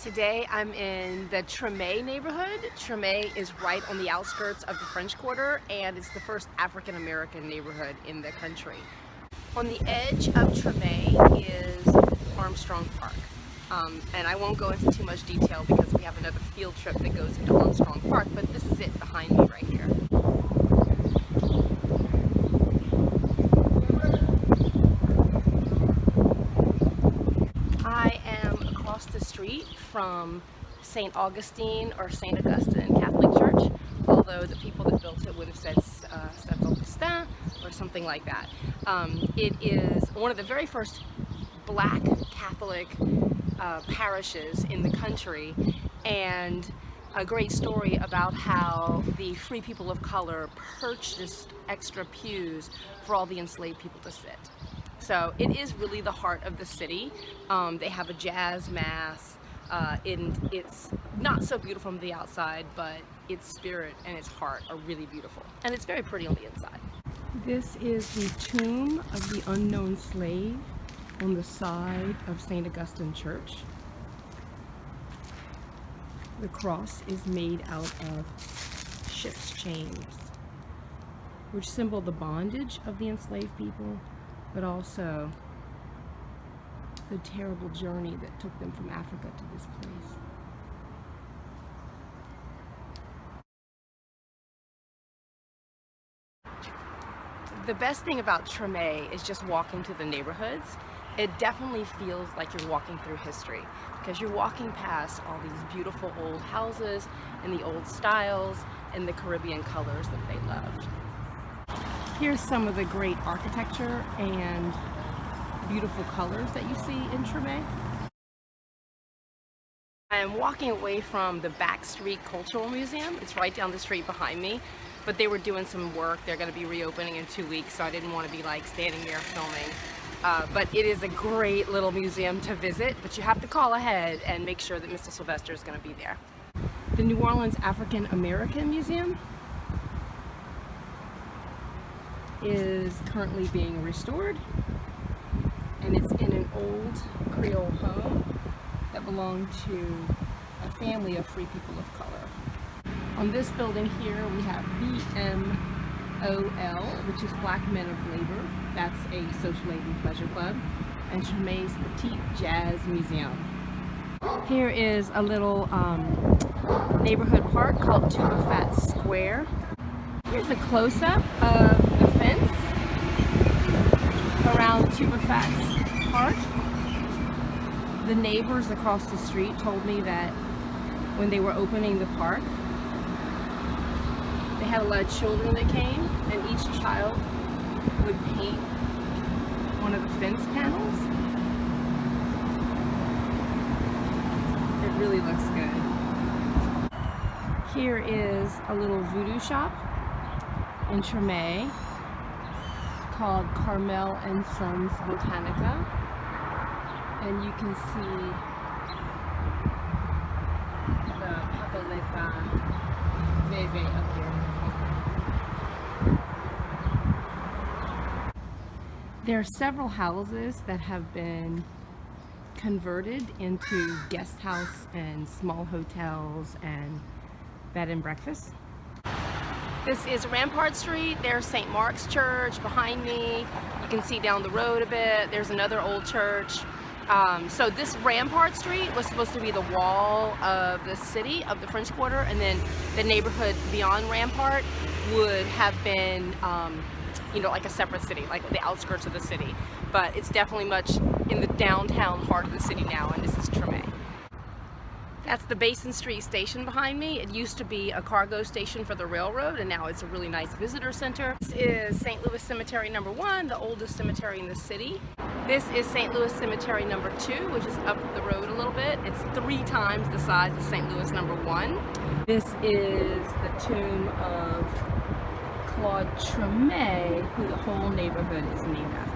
Today I'm in the Treme neighborhood. Treme is right on the outskirts of the French Quarter, and it's the first African American neighborhood in the country. On the edge of Treme is Armstrong Park. And I won't go into too much detail because we have another field trip that goes into Armstrong Park, but this is it behind me right here. I am across the street from St. Augustine or St. Augustine Catholic Church, although the people that built it would have said St. Augustin or something like that. It is one of the very first Black Catholic parishes in the country, and a great story about how the free people of color purchased extra pews for all the enslaved people to sit. So it is really the heart of the city. They have a jazz mass, and it's not so beautiful from the outside, but its spirit and its heart are really beautiful. And it's very pretty on the inside. This is the tomb of the unknown slave on the side of St. Augustine Church. The cross is made out of ship's chains, which symbol the bondage of the enslaved people, but also the terrible journey that took them from Africa to this place. The best thing about Treme is just walking to the neighborhoods. It definitely feels like you're walking through history because you're walking past all these beautiful old houses and the old styles and the Caribbean colors that they loved. Here's some of the great architecture and beautiful colors that you see in Treme. I am walking away from the Back Street Cultural Museum. It's right down the street behind me, but they were doing some work. They're going to be reopening in 2 weeks, so I didn't want to be like standing there filming. But it is a great little museum to visit, but you have to call ahead and make sure that Mr. Sylvester is going to be there. The New Orleans African American Museum is currently being restored, and it's in an old Creole home that belonged to a family of free people of color. On this building here we have BMOL, which is Black Men of Labor. That's a social aid and pleasure club, and Treme's Petite Jazz Museum. Here is a little neighborhood park called Tuba Fat Square. Here's a close-up of the fence around Tuba Fat Park. The neighbors across the street told me that when they were opening the park, they had a lot of children that came, and each child would paint one of the fence panels. It really looks good. Here is a little voodoo shop in Treme called Carmel and Sons Botanica, and you can see the Papaleta Veve up there. There are several houses that have been converted into guest house and small hotels and bed and breakfast. This is Rampart Street. There's St. Mark's Church behind me. You can see down the road a bit. There's another old church. So this Rampart Street was supposed to be the wall of the city, of the French Quarter, and then the neighborhood beyond Rampart would have been you know, like a separate city, like the outskirts of the city. But it's definitely much in the downtown heart of the city now, and this is Treme. That's the Basin Street station behind me. It used to be a cargo station for the railroad, and now it's a really nice visitor center. This is St. Louis Cemetery number 1, the oldest cemetery in the city. This is St. Louis Cemetery number 2, which is up the road a little bit. It's 3 times the size of St. Louis number 1. This is the tomb of Claude Treme, who the whole neighborhood is named after.